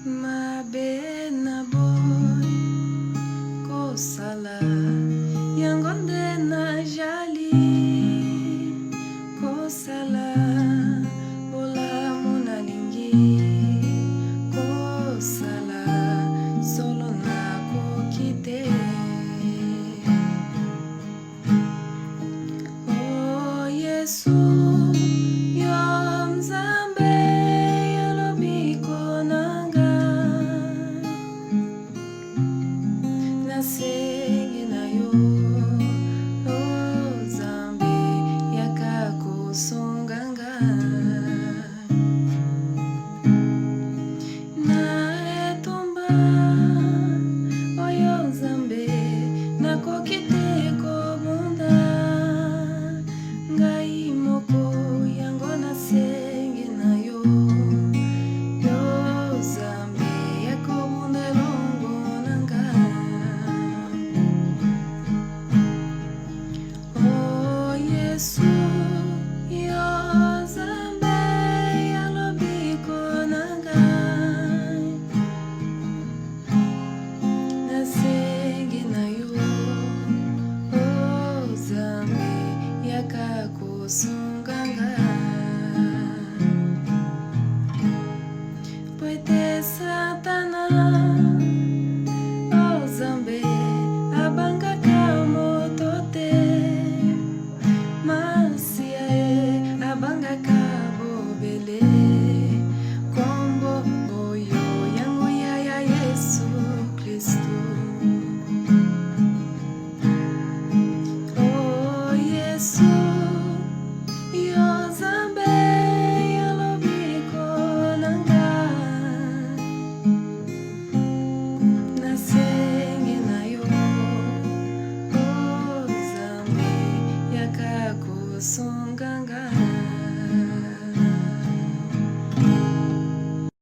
Mabe na boy ko sala yang gonde na jali ko sala bola munalingi ko sala solo na ko kite oh Yesu yom zambe yalobi ko nanga nasenge na yo oh zambe yakakusunganga